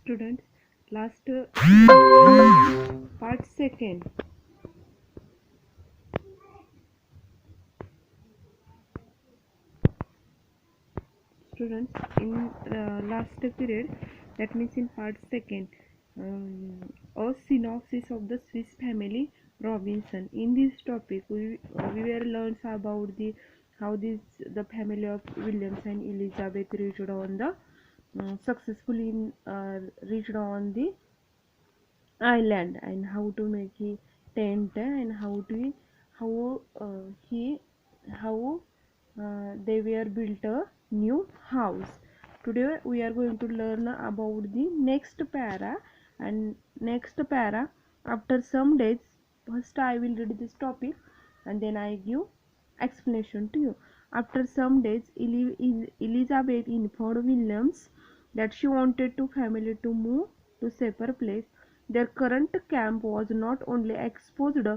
Students, last part second. Students, in last period, that means in part second, a synopsis of the Swiss family Robinson. In this topic, we were learns about the how the family of Williams and Elizabeth reached on the successfully reached on the island, and how to make a tent, and how he how they were built a new house. Today we are going to learn about the next para. And next para, after some days, first I will read this topic and then I give explanation to you. After some days, Elizabeth informed Williams that she wanted to family to move to safer place. Their current camp was not only exposed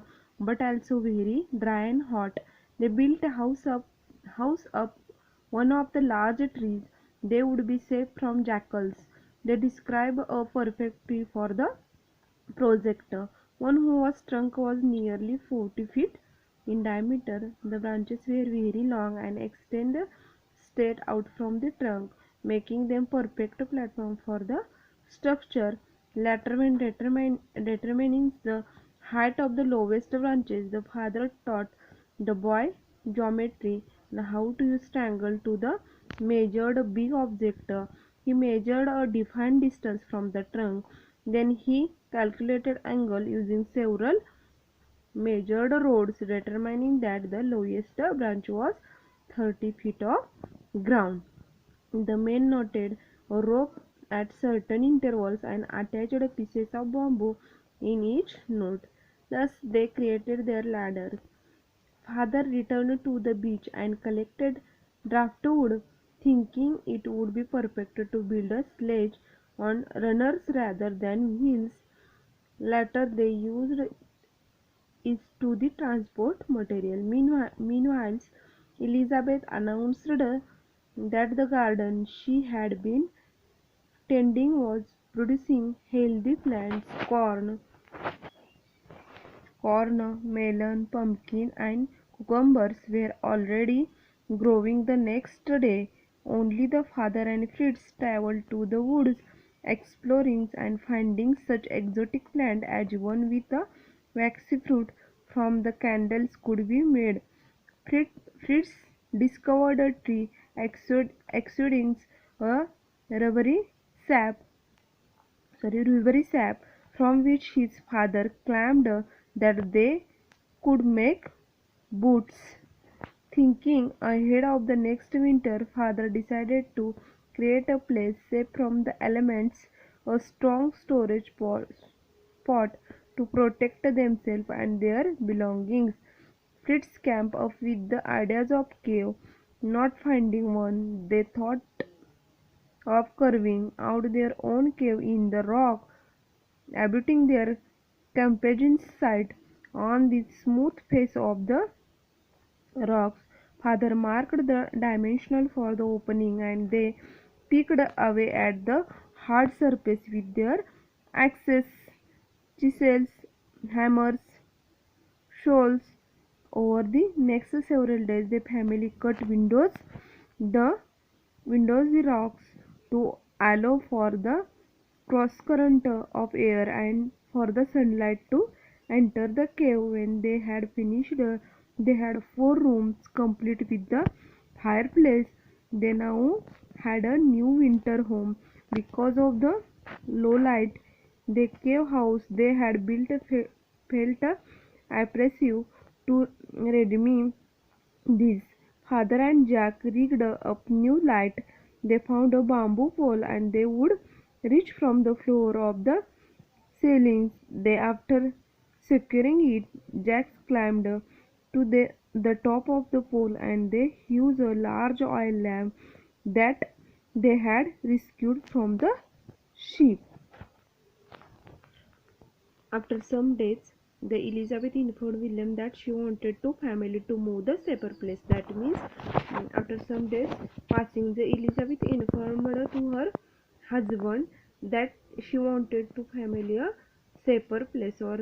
but also very dry and hot. They built a house up one of the large trees. They would be safe from jackals. They describe a perfect tree for the projector. One whose trunk was nearly 40 feet in diameter. The branches were very long and extended straight out from the trunk, making them perfect platform for the structure. Later, when determining the height of the lowest branches, the father taught the boy geometry and how to use triangle to the measured a big object. He measured a defined distance from the trunk. Then he calculated angle using several measured rods, determining that the lowest branch was 30 feet of ground. The men knotted a rope at certain intervals and attached pieces of bamboo in each knot. Thus they created their ladder. Father returned to the beach and collected driftwood, thinking it would be perfect to build a sledge on runners rather than wheels. Later they used it to the transport material. Meanwhile, Elizabeth announced that the garden she had been tending was producing healthy plants. Corn, melon, pumpkin, and cucumbers were already growing. The next day, only the father and Fritz traveled to the woods, exploring and finding such exotic plants as one with a waxy fruit from the candles could be made. Fritz discovered a tree exuding a rubbery sap rubbery sap, from which his father claimed that they could make boots. Thinking ahead of the next winter, father decided to create a place safe from the elements, a strong storage spot to protect themselves and their belongings. Fritz came up with the ideas of cave. Not finding one, they thought of carving out their own cave in the rock, abutting their campaign site on the smooth face of the rocks. Father marked the dimensional for the opening, and they picked away at the hard surface with their axes, chisels, hammers, shoals. Over the next several days, the family cut the the rocks to allow for the cross current of air and for the sunlight to enter the cave. When they had finished, they had 4 rooms complete with the fireplace. They now had a new winter home. Because of the low light, the cave house they had built felt oppressive to redeem this. Father and Jack rigged up new light. They found a bamboo pole and they would reach from the floor of the ceilings. They, after securing it, Jack climbed to the top of the pole and they used a large oil lamp that they had rescued from the ship. After some days, the Elizabeth informed William that she wanted to family to move the safer place. That means, after some days passing, the Elizabeth informed to her husband that she wanted to family a safer place or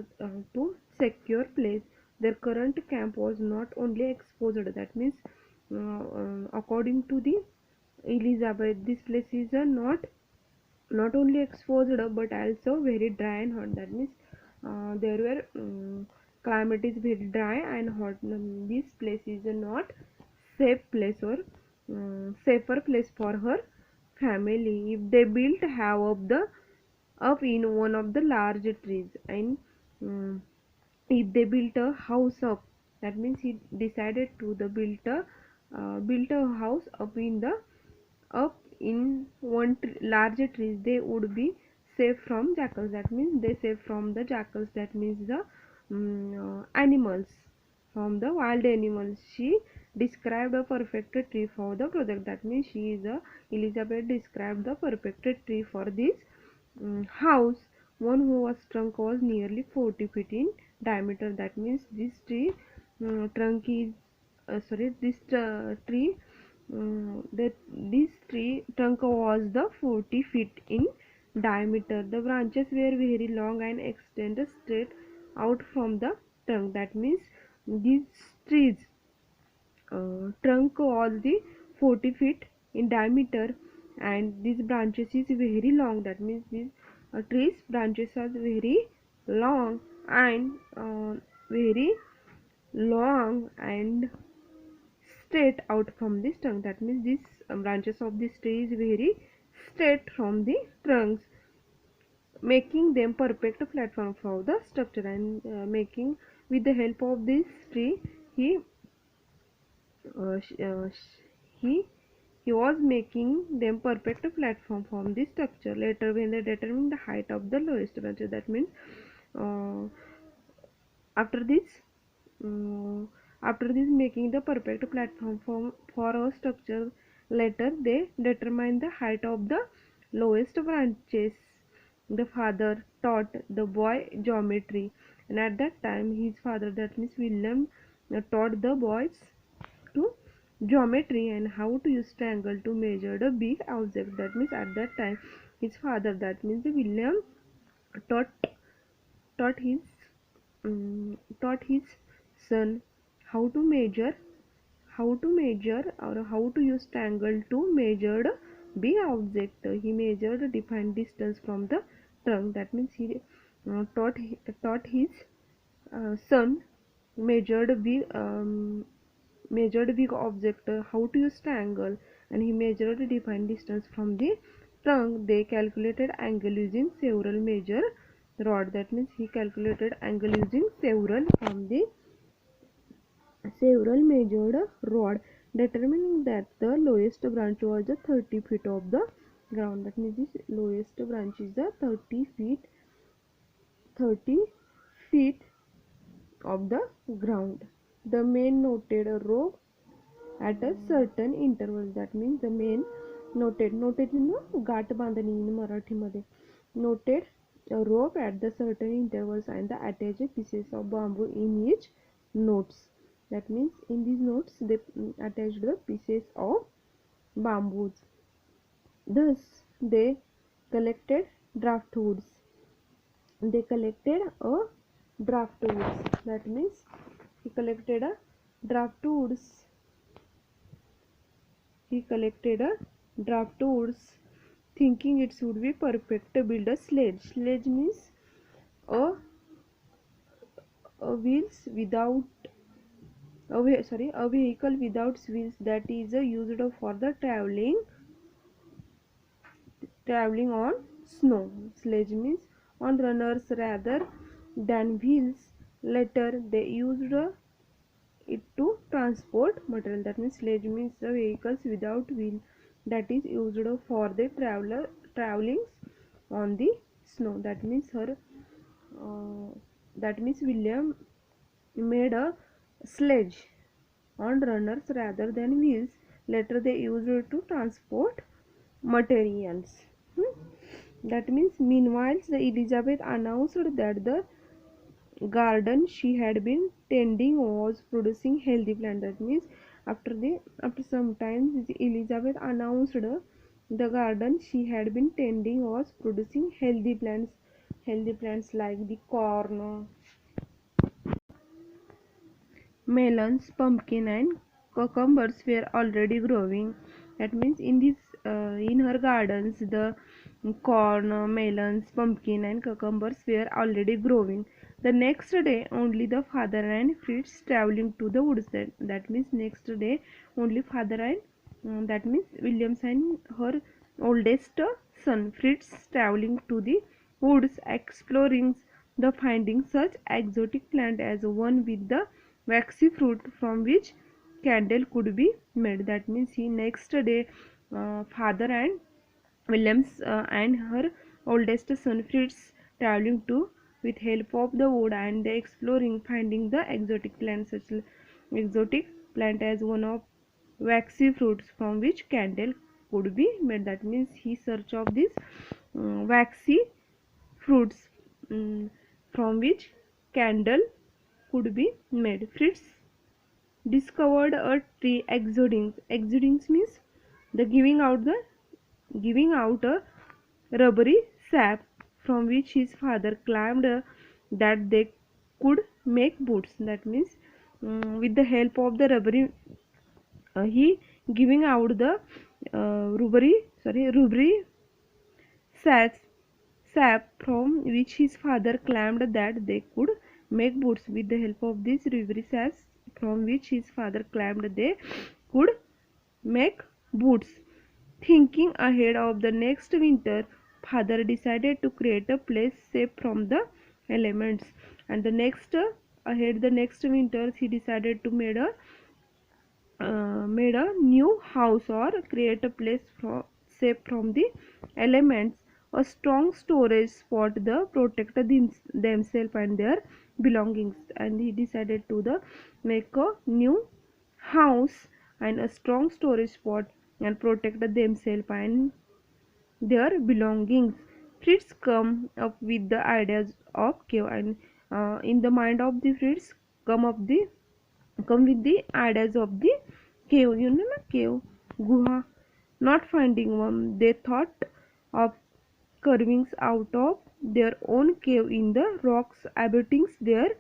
to secure place. Their current camp was not only exposed, that means according to the Elizabeth, this place is not only exposed but also very dry and hot. That means there were climate is very dry and hot. This place is not safe place or safer place for her family. If they built have up in one of the large trees, and if they built a house up, that means he decided to the built a house up in one larger trees, they would be safe from jackals. That means they safe from the jackals, that means the animals, from the wild animals. She described a perfect tree for the project. That means she is a Elizabeth described the perfect tree for this house. One whose trunk was nearly 40 feet in diameter. That means this tree trunk is this tree that this tree trunk was the 40 feet in diameter. The branches were very long and extended straight out from the trunk. That means these trees trunk was the 40 feet in diameter, and these branches is very long. That means these trees branches are very long and very long and straight out from this trunk. That means these branches of this tree is very straight from the trunks, making them perfect platform for the structure. And making with the help of this tree, he uh, sh- uh, sh- he he was making them perfect platform from this structure. Later, when they determined the height of the lowest branches, that means uh, after this uh, after this making the perfect platform for a structure, later they determine the height of the lowest branches. The father taught the boy geometry, and at that time his father, that means William, taught the boys to geometry and how to use triangle to measure the big object. That means at that time his father, that means William, taught taught his taught his son how to measure or how to use triangle to measure the big object. He measured defined distance from the trunk. That means he taught his son measured big object, how to use triangle, and he measured the defined distance from the trunk. They calculated angle using several measure rod. That means he calculated angle using several measured rod, determining that the lowest branch was the 30 feet of the ground. That means this lowest branch is the 30 feet of the ground. The man noted a rope at a certain interval. That means the man noted गाठ बांधणी in Marathi मध्ये noted a rope at the certain intervals and the attached pieces of bamboo in each notes. That means in these notes they attached the pieces of bamboos. Thus they collected draftwoods. They collected a draftwoods. That means he collected a draftwoods. He collected a draftwoods, thinking it would be perfect to build a sledge. Sledge means a, a wheels without a vehicle without wheels that is used for the traveling on snow. Sledge means on runners rather than wheels. Later they used it to transport material. That means sledge means the vehicles without wheel that is used for the traveling on the snow. That means William made a sledge on runners rather than wheels. Later they used it to transport materials. That means meanwhile the Elizabeth announced that the garden she had been tending was producing healthy plants. That means after some time Elizabeth announced The garden she had been tending was producing healthy plants like the corn, melons, pumpkin, and cucumbers were already growing. That means in her gardens, the corn, melons, pumpkin, and cucumbers were already growing. The next day, only the father and Fritz traveling to the woods. That means next day, only father and that means Williams and her oldest son Fritz traveling to the woods, exploring the finding such exotic plant as one with the waxy fruit from which candle could be made. That means he next day father and Williams and her oldest son Fritz traveling to with help of the wood and they exploring finding the exotic plant as one of waxy fruits from which candle could be made. That means he search of these waxy fruits from which candle could be made. Fritz discovered a tree exuding. Exuding means the giving out a rubbery sap from which his father claimed that they could make boots. That means with the help of the he giving out the rubbery sap sap from which his father claimed that they could make boots. With the help of this rubbery sap from which his father claimed they could make boots. Thinking ahead of the next winter, father decided to create a place safe from the elements. And the next winter, he decided to made a new house or create a place safe from the elements. A strong storage spot the protect themselves and their belongings. And he decided to make a new house and a strong storage spot and protect themselves and their belongings. Fritz come up with the ideas of cave and in the mind of the Fritz come with the ideas of the cave. You know, na cave, guha. Not finding one, they thought of carvings out of their own cave in the rocks abutting their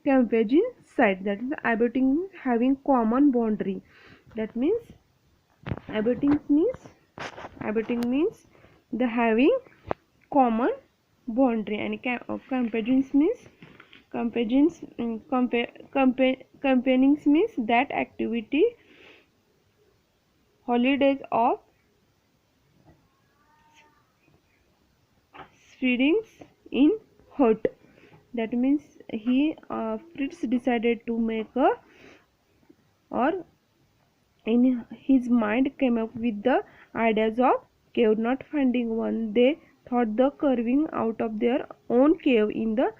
campaign site. That is, abutting having common boundary. That means abutting means abutting means the having common boundary and companions means companions means that activity holidays of feedings in hut. That means he Fritz decided to make a or in his mind came up with the ideas of cave. Not finding one, they thought the carving out of their own cave in the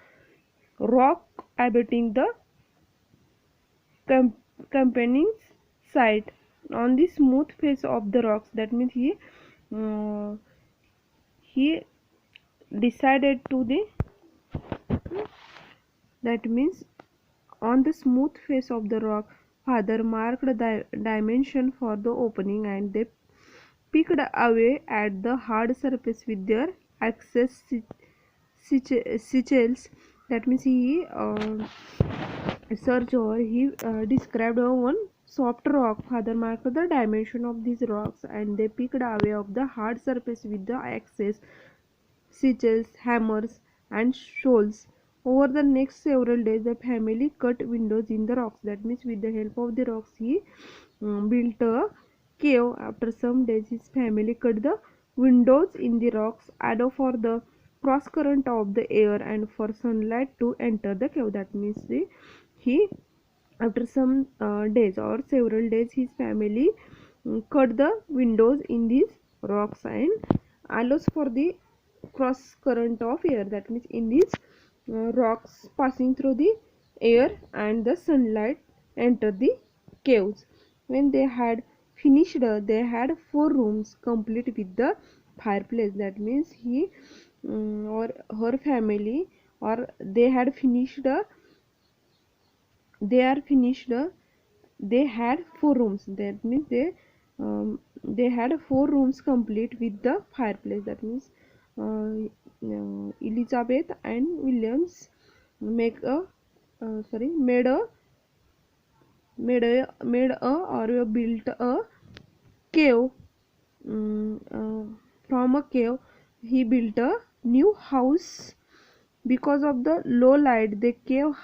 rock abutting the company's side on the smooth face of the rocks. That means uh, he decided to the that means on the smooth face of the rock father marked the dimension for the opening and they picked away at the hard surface with their access sichels. That means he search over he described one soft rock. Father marked the dimension of these rocks and they picked away of the hard surface with the axes, sichels, hammers, and shoals. Over the next several days, the family cut windows in the rocks. That means, with the help of the rocks, he built a cave. After some days, his family cut the windows in the rocks, allow for the cross current of the air and for sunlight to enter the cave. That means, he after some days or several days, his family cut the windows in these rocks and allows for the cross current of air. That means in these rocks passing through the air and the sunlight enter the caves. When they had finished, they had 4 rooms complete with the fireplace. That means he or her family or they had finished they are finished they had 4 rooms. That means they they had 4 rooms complete with the fireplace. That means Elizabeth and Williams make a sorry made a or built a cave. From a cave he built a new house. Because of the low light, the cave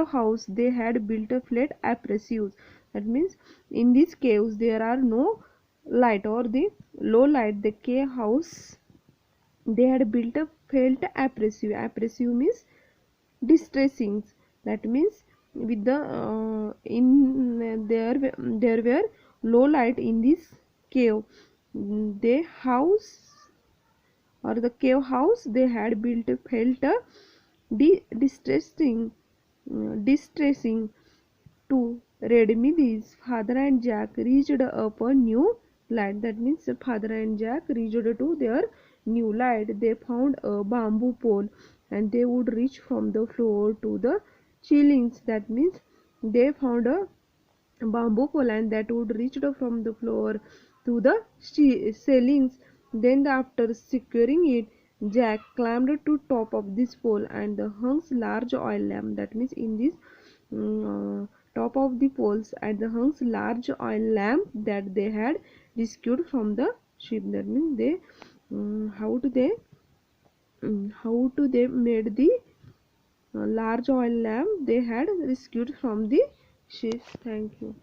house they had built a flat appreciates. That means in these caves there are no light, or the low light, the cave house they had built a felt appreciative. Appreciative means distressing. That means with the in there were low light in this cave. The house or the cave house they had built felt distressing to Redmilly's father and Jack reached up a new light. That means father and Jack reached to their new light. They found a bamboo pole and they would reach from the floor to the ceilings. That means they found a bamboo pole and that would reach from the floor to the ceilings. Then after securing it, Jack climbed to top of this pole and hung large oil lamp. That means in this top of the poles and the hung large oil lamp that they had rescued from the ship. That means they how do they made the large oil lamp they had rescued from the ship. Thank you.